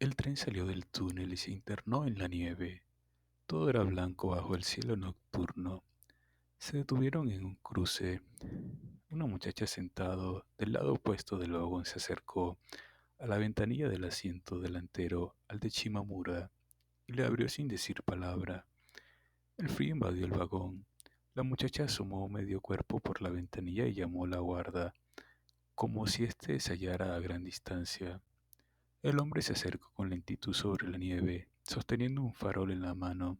El tren salió del túnel y se internó en la nieve. Todo era blanco bajo el cielo nocturno. Se detuvieron en un cruce. Una muchacha sentado del lado opuesto del vagón se acercó a la ventanilla del asiento delantero al de Chimamura y le abrió sin decir palabra. El frío invadió el vagón. La muchacha asomó medio cuerpo por la ventanilla y llamó a la guarda, como si éste se hallara a gran distancia. El hombre se acercó con lentitud sobre la nieve, sosteniendo un farol en la mano.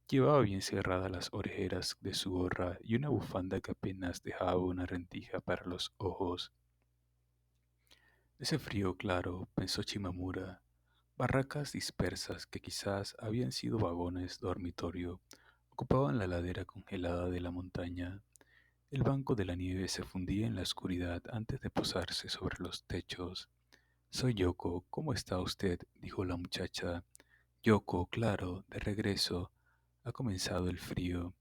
Llevaba bien cerradas las orejeras de su gorra y una bufanda que apenas dejaba una rendija para los ojos. Ese frío claro, pensó Chimamura, barracas dispersas que quizás habían sido vagones dormitorio, ocupaban la ladera congelada de la montaña. El banco de la nieve se fundía en la oscuridad antes de posarse sobre los techos. Soy Yoko, ¿cómo está usted? Dijo la muchacha. Yoko, claro, de regreso. Ha comenzado el frío.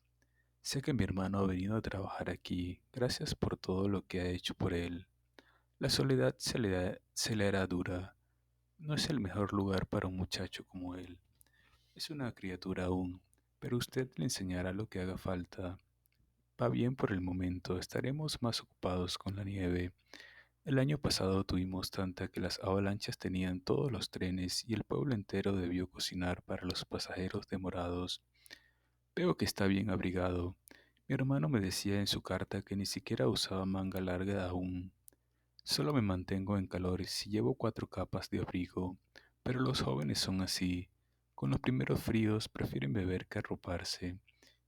Sé que mi hermano ha venido a trabajar aquí. Gracias por todo lo que ha hecho por él. La soledad se le hará dura. No es el mejor lugar para un muchacho como él. Es una criatura aún, pero usted le enseñará lo que haga falta. Va bien por el momento. Estaremos más ocupados con la nieve. El año pasado tuvimos tanta que las avalanchas tenían todos los trenes y el pueblo entero debió cocinar para los pasajeros demorados. Veo que está bien abrigado. Mi hermano me decía en su carta que ni siquiera usaba manga larga aún. Solo me mantengo en calor si llevo 4 capas de abrigo. Pero los jóvenes son así. Con los primeros fríos prefieren beber que arroparse.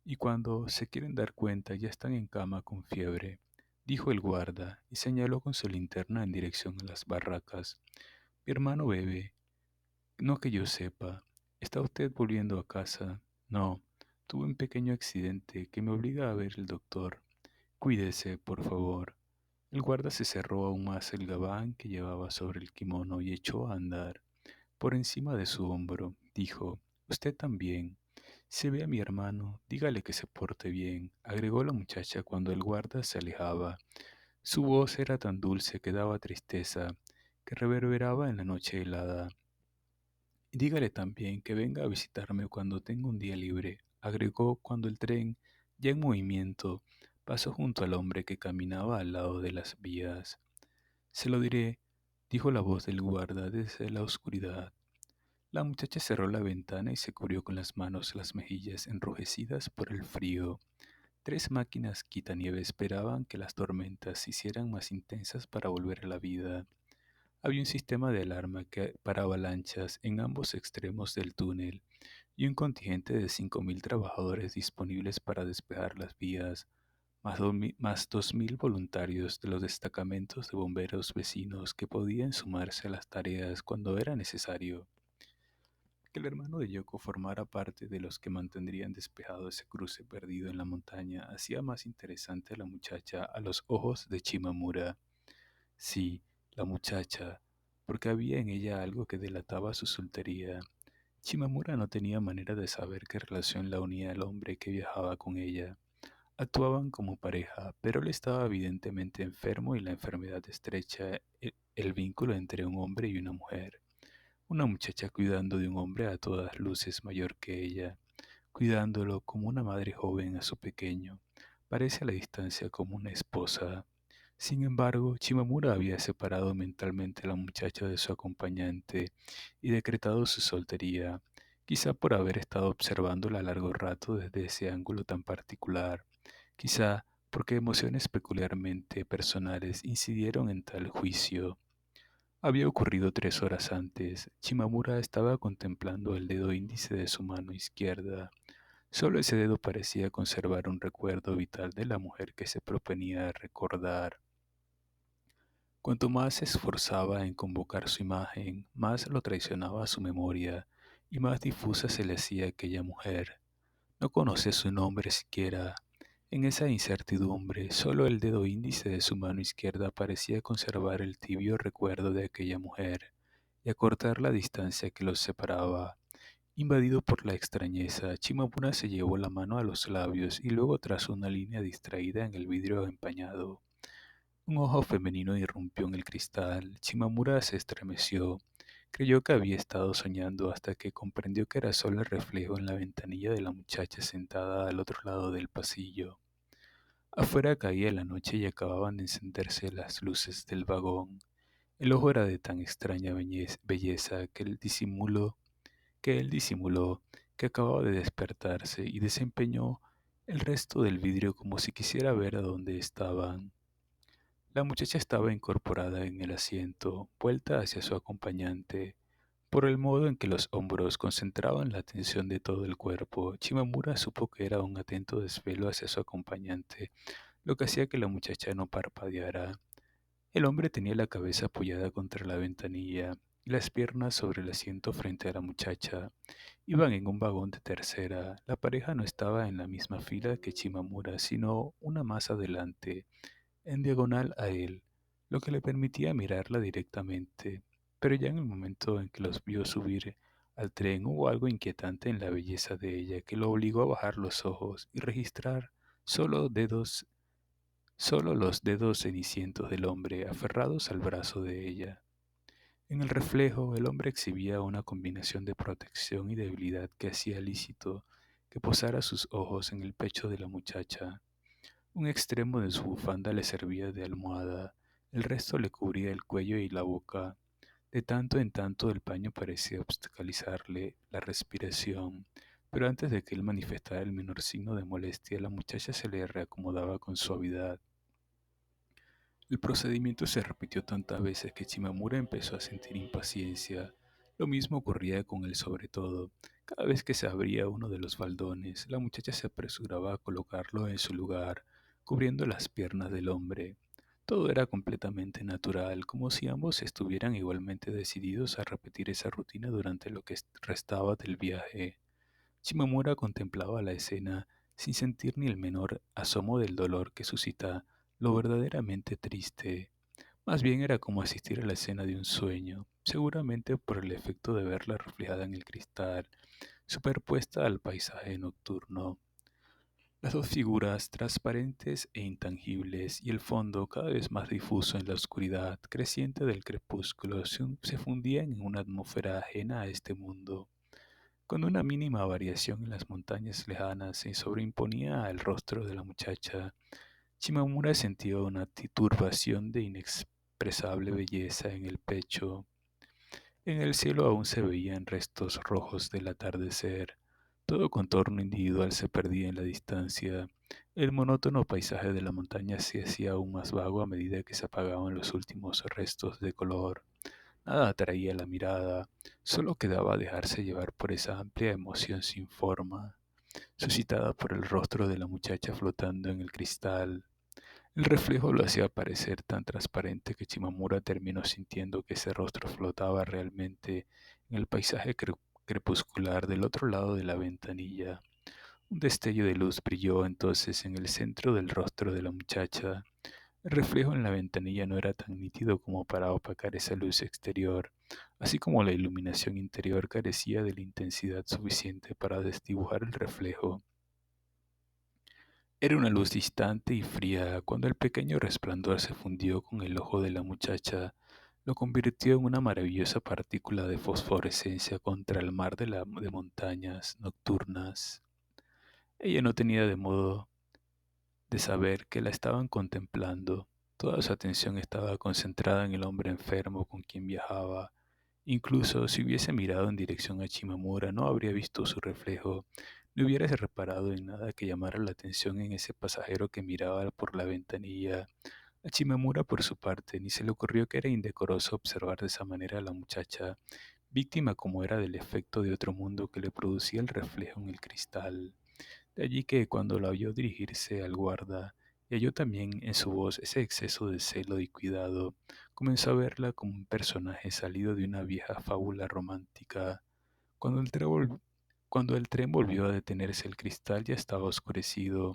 Y cuando se quieren dar cuenta ya están en cama con fiebre, dijo el guarda y señaló con su linterna en dirección a las barracas. Mi hermano bebe, no que yo sepa. ¿Está usted volviendo a casa? No, tuve un pequeño accidente que me obliga a ver el doctor. Cuídese, por favor. El guarda se cerró aún más el gabán que llevaba sobre el kimono y echó a andar. Por encima de su hombro, dijo, usted también. Si ve a mi hermano, dígale que se porte bien, agregó la muchacha cuando el guarda se alejaba. Su voz era tan dulce que daba tristeza, que reverberaba en la noche helada. Y dígale también que venga a visitarme cuando tenga un día libre, agregó cuando el tren, ya en movimiento, pasó junto al hombre que caminaba al lado de las vías. Se lo diré, dijo la voz del guarda desde la oscuridad. La muchacha cerró la ventana y se cubrió con las manos las mejillas enrojecidas por el frío. 3 máquinas quitanieve esperaban que las tormentas se hicieran más intensas para volver a la vida. Había un sistema de alarma para avalanchas en ambos extremos del túnel y un contingente de 5.000 trabajadores disponibles para despejar las vías, más 2.000 voluntarios de los destacamentos de bomberos vecinos que podían sumarse a las tareas cuando era necesario. Que el hermano de Yoko formara parte de los que mantendrían despejado ese cruce perdido en la montaña hacía más interesante a la muchacha a los ojos de Chimamura. Sí, la muchacha, porque había en ella algo que delataba su soltería. Chimamura no tenía manera de saber qué relación la unía al hombre que viajaba con ella. Actuaban como pareja, pero él estaba evidentemente enfermo y la enfermedad estrecha el vínculo entre un hombre y una mujer. Una muchacha cuidando de un hombre a todas luces mayor que ella, cuidándolo como una madre joven a su pequeño. Parece a la distancia como una esposa. Sin embargo, Chimamura había separado mentalmente a la muchacha de su acompañante y decretado su soltería, quizá por haber estado observándola largo rato desde ese ángulo tan particular, quizá porque emociones peculiarmente personales incidieron en tal juicio. Había ocurrido 3 horas antes. Chimamura estaba contemplando el dedo índice de su mano izquierda. Solo ese dedo parecía conservar un recuerdo vital de la mujer que se proponía recordar. Cuanto más se esforzaba en convocar su imagen, más lo traicionaba su memoria y más difusa se le hacía aquella mujer. No conocía su nombre siquiera. En esa incertidumbre, solo el dedo índice de su mano izquierda parecía conservar el tibio recuerdo de aquella mujer y acortar la distancia que los separaba. Invadido por la extrañeza, Chimamura se llevó la mano a los labios y luego trazó una línea distraída en el vidrio empañado. Un ojo femenino irrumpió en el cristal. Chimamura se estremeció. Creyó que había estado soñando hasta que comprendió que era solo el reflejo en la ventanilla de la muchacha sentada al otro lado del pasillo. Afuera caía la noche y acababan de encenderse las luces del vagón. El ojo era de tan extraña belleza que él disimuló que acababa de despertarse y desempeñó el resto del vidrio como si quisiera ver a dónde estaban. La muchacha estaba incorporada en el asiento, vuelta hacia su acompañante. Por el modo en que los hombros concentraban la atención de todo el cuerpo, Chimamura supo que era un atento desvelo hacia su acompañante, lo que hacía que la muchacha no parpadeara. El hombre tenía la cabeza apoyada contra la ventanilla y las piernas sobre el asiento frente a la muchacha. Iban en un vagón de tercera. La pareja no estaba en la misma fila que Chimamura, sino una más adelante, en diagonal a él, lo que le permitía mirarla directamente. Pero ya en el momento en que los vio subir al tren hubo algo inquietante en la belleza de ella que lo obligó a bajar los ojos y registrar solo dedos, solo los dedos cenicientos del hombre aferrados al brazo de ella. En el reflejo, el hombre exhibía una combinación de protección y debilidad que hacía lícito que posara sus ojos en el pecho de la muchacha. Un extremo de su bufanda le servía de almohada, el resto le cubría el cuello y la boca. De tanto en tanto el paño parecía obstaculizarle la respiración, pero antes de que él manifestara el menor signo de molestia, la muchacha se le reacomodaba con suavidad. El procedimiento se repitió tantas veces que Chimamura empezó a sentir impaciencia. Lo mismo ocurría con el sobre todo. Cada vez que se abría uno de los faldones, la muchacha se apresuraba a colocarlo en su lugar, cubriendo las piernas del hombre. Todo era completamente natural, como si ambos estuvieran igualmente decididos a repetir esa rutina durante lo que restaba del viaje. Shimomura contemplaba la escena sin sentir ni el menor asomo del dolor que suscita lo verdaderamente triste. Más bien era como asistir a la escena de un sueño, seguramente por el efecto de verla reflejada en el cristal, superpuesta al paisaje nocturno. Las dos figuras, transparentes e intangibles, y el fondo cada vez más difuso en la oscuridad creciente del crepúsculo, se fundían en una atmósfera ajena a este mundo. Cuando una mínima variación en las montañas lejanas se sobreimponía al rostro de la muchacha, Shimamura sentía una turbación de inexpresable belleza en el pecho. En el cielo aún se veían restos rojos del atardecer. Todo contorno individual se perdía en la distancia. El monótono paisaje de la montaña se hacía aún más vago a medida que se apagaban los últimos restos de color. Nada atraía la mirada, solo quedaba dejarse llevar por esa amplia emoción sin forma, suscitada por el rostro de la muchacha flotando en el cristal. El reflejo lo hacía parecer tan transparente que Chimamura terminó sintiendo que ese rostro flotaba realmente en el paisaje crepuscular del otro lado de la ventanilla. Un destello de luz brilló entonces en el centro del rostro de la muchacha. El reflejo en la ventanilla no era tan nítido como para opacar esa luz exterior, así como la iluminación interior carecía de la intensidad suficiente para desdibujar el reflejo. Era una luz distante y fría. Cuando el pequeño resplandor se fundió con el ojo de la muchacha, lo convirtió en una maravillosa partícula de fosforescencia contra el mar de montañas nocturnas. Ella no tenía de modo de saber que la estaban contemplando. Toda su atención estaba concentrada en el hombre enfermo con quien viajaba. Incluso si hubiese mirado en dirección a Chimamura, no habría visto su reflejo, ni hubiera reparado en nada que llamara la atención en ese pasajero que miraba por la ventanilla. A Chimamura, por su parte, ni se le ocurrió que era indecoroso observar de esa manera a la muchacha, víctima como era del efecto de otro mundo que le producía el reflejo en el cristal. De allí que cuando la oyó dirigirse al guarda, y halló también en su voz ese exceso de celo y cuidado, comenzó a verla como un personaje salido de una vieja fábula romántica. Cuando el tren volvió a detenerse, el cristal ya estaba oscurecido.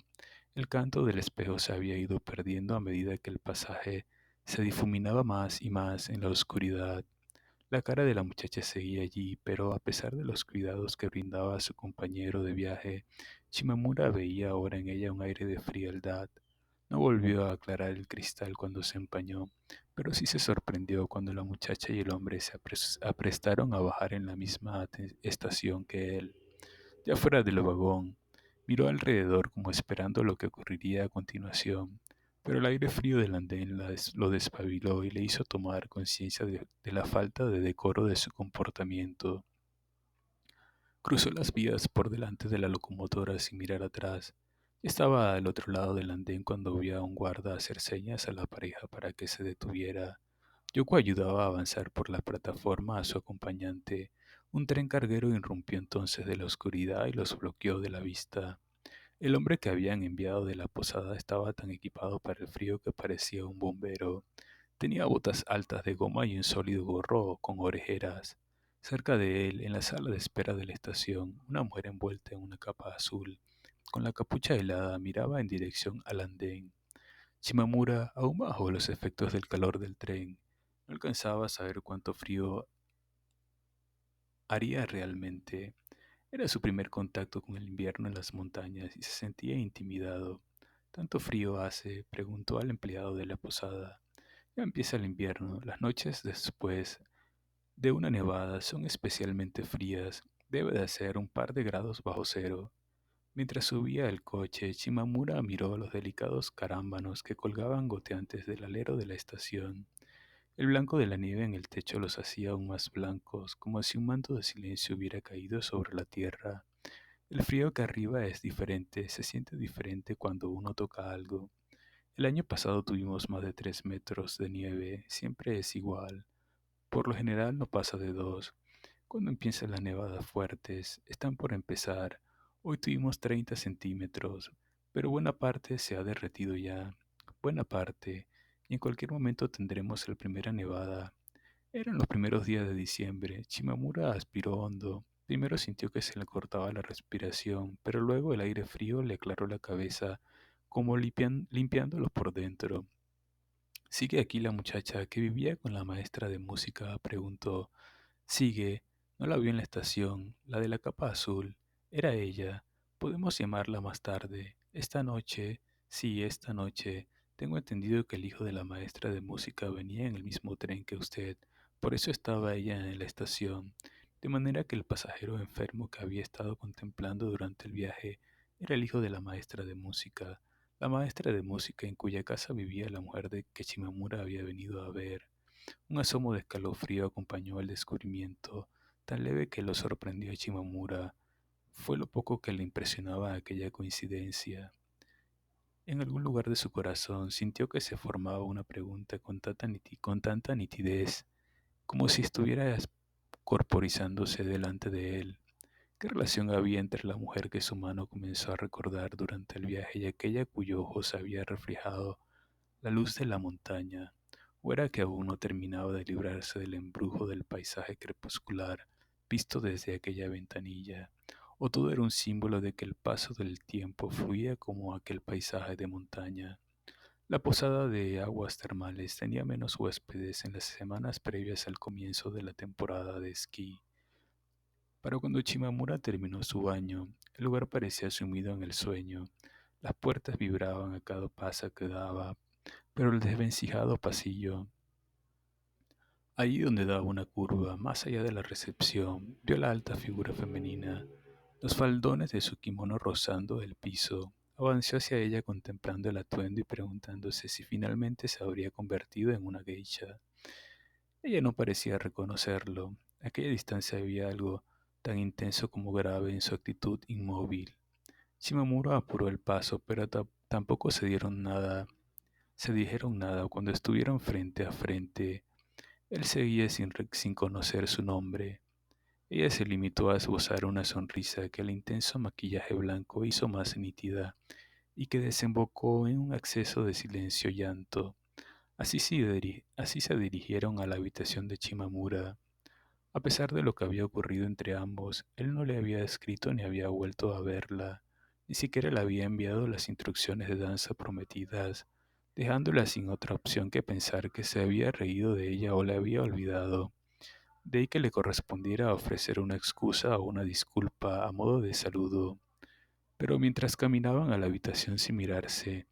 El canto del espejo se había ido perdiendo a medida que el pasaje se difuminaba más y más en la oscuridad. La cara de la muchacha seguía allí, pero a pesar de los cuidados que brindaba a su compañero de viaje, Shimamura veía ahora en ella un aire de frialdad. No volvió a aclarar el cristal cuando se empañó, pero sí se sorprendió cuando la muchacha y el hombre se aprestaron a bajar en la misma estación que él. Ya fuera del vagón, miró alrededor como esperando lo que ocurriría a continuación, pero el aire frío del andén lo despabiló y le hizo tomar conciencia de la falta de decoro de su comportamiento. Cruzó las vías por delante de la locomotora sin mirar atrás. Estaba al otro lado del andén cuando vio a un guarda hacer señas a la pareja para que se detuviera. Yoko ayudaba a avanzar por la plataforma a su acompañante. Un tren carguero irrumpió entonces de la oscuridad y los bloqueó de la vista. El hombre que habían enviado de la posada estaba tan equipado para el frío que parecía un bombero. Tenía botas altas de goma y un sólido gorro con orejeras. Cerca de él, en la sala de espera de la estación, una mujer envuelta en una capa azul, con la capucha helada, miraba en dirección al andén. Shimamura, aún bajo los efectos del calor del tren, no alcanzaba a saber cuánto frío haría realmente. Era su primer contacto con el invierno en las montañas y se sentía intimidado. ¿Tanto frío hace?, preguntó al empleado de la posada. Ya empieza el invierno. Las noches después de una nevada son especialmente frías. Debe de hacer un par de grados bajo cero. Mientras subía el coche, Shimamura miró los delicados carámbanos que colgaban goteantes del alero de la estación. El blanco de la nieve en el techo los hacía aún más blancos, como si un manto de silencio hubiera caído sobre la tierra. El frío acá arriba es diferente, se siente diferente cuando uno toca algo. El año pasado tuvimos más de 3 metros de nieve, siempre es igual. Por lo general no pasa de 2. Cuando empiezan las nevadas fuertes, están por empezar. Hoy tuvimos 30 centímetros, pero buena parte se ha derretido ya. Buena parte. Y en cualquier momento tendremos la primera nevada. Eran los primeros días de diciembre. Shimamura aspiró hondo. Primero sintió que se le cortaba la respiración, pero luego el aire frío le aclaró la cabeza, como limpiándolo por dentro. ¿Sigue aquí la muchacha que vivía con la maestra de música?, preguntó. Sigue. No la vio en la estación. La de la capa azul. Era ella. Podemos llamarla más tarde. Esta noche. Sí, esta noche. Tengo entendido que el hijo de la maestra de música venía en el mismo tren que usted. Por eso estaba ella en la estación. De manera que el pasajero enfermo que había estado contemplando durante el viaje era el hijo de la maestra de música. La maestra de música en cuya casa vivía la mujer de que Shimamura había venido a ver. Un asomo de escalofrío acompañó el descubrimiento, tan leve que lo sorprendió a Shimamura. Fue lo poco que le impresionaba aquella coincidencia. En algún lugar de su corazón sintió que se formaba una pregunta con tanta nitidez, como si estuviera corporizándose delante de él. ¿Qué relación había entre la mujer que su mano comenzó a recordar durante el viaje y aquella cuyo ojos había reflejado la luz de la montaña? ¿O era que aún no terminaba de librarse del embrujo del paisaje crepuscular visto desde aquella ventanilla? ¿O todo era un símbolo de que el paso del tiempo fluía como aquel paisaje de montaña? La posada de aguas termales tenía menos huéspedes en las semanas previas al comienzo de la temporada de esquí. Para cuando Shimamura terminó su baño, el lugar parecía sumido en el sueño. Las puertas vibraban a cada paso que daba, pero el desvencijado pasillo, allí donde daba una curva, más allá de la recepción, vio la alta figura femenina, los faldones de su kimono rozando el piso. Avanzó hacia ella contemplando el atuendo y preguntándose si finalmente se habría convertido en una geisha. Ella no parecía reconocerlo. A aquella distancia había algo tan intenso como grave en su actitud inmóvil. Shimamura apuró el paso, pero tampoco se dijeron nada cuando estuvieron frente a frente. Él seguía sin conocer su nombre. Ella se limitó a esbozar una sonrisa que el intenso maquillaje blanco hizo más nítida y que desembocó en un acceso de silencio y llanto. Así se dirigieron a la habitación de Shimamura. A pesar de lo que había ocurrido entre ambos, él no le había escrito ni había vuelto a verla, ni siquiera le había enviado las instrucciones de danza prometidas, dejándola sin otra opción que pensar que se había reído de ella o la había olvidado. De ahí que le correspondiera ofrecer una excusa o una disculpa a modo de saludo. Pero mientras caminaban a la habitación sin mirarse,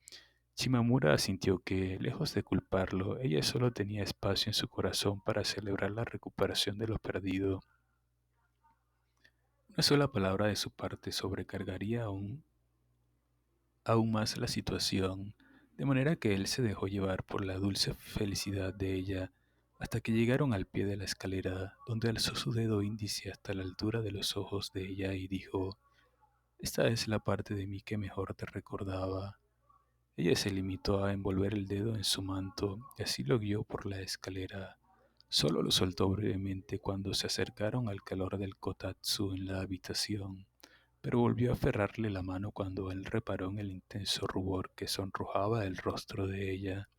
Shimamura sintió que, lejos de culparlo, ella solo tenía espacio en su corazón para celebrar la recuperación de lo perdido. Una sola palabra de su parte sobrecargaría aún más la situación, de manera que él se dejó llevar por la dulce felicidad de ella, hasta que llegaron al pie de la escalera, donde alzó su dedo índice hasta la altura de los ojos de ella y dijo: «Esta es la parte de mí que mejor te recordaba». Ella se limitó a envolver el dedo en su manto y así lo guió por la escalera. Solo lo soltó brevemente cuando se acercaron al calor del kotatsu en la habitación, pero volvió a aferrarle la mano cuando él reparó en el intenso rubor que sonrojaba el rostro de ella,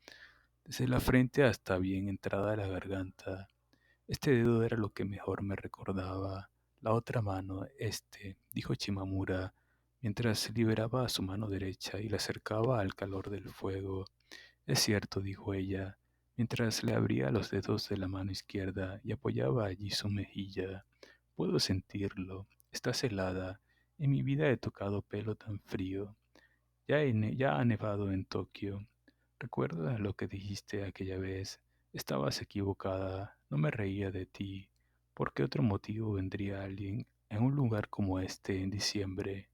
desde la frente hasta bien entrada la garganta. Este dedo era lo que mejor me recordaba. La otra mano, dijo Chimamura, mientras liberaba a su mano derecha y la acercaba al calor del fuego. Es cierto, dijo ella, mientras le abría los dedos de la mano izquierda y apoyaba allí su mejilla. Puedo sentirlo. Estás helada. En mi vida he tocado pelo tan frío. Ya ha nevado en Tokio. ¿Recuerdas lo que dijiste aquella vez? Estabas equivocada. No me reía de ti. ¿Por qué otro motivo vendría alguien en un lugar como este en diciembre?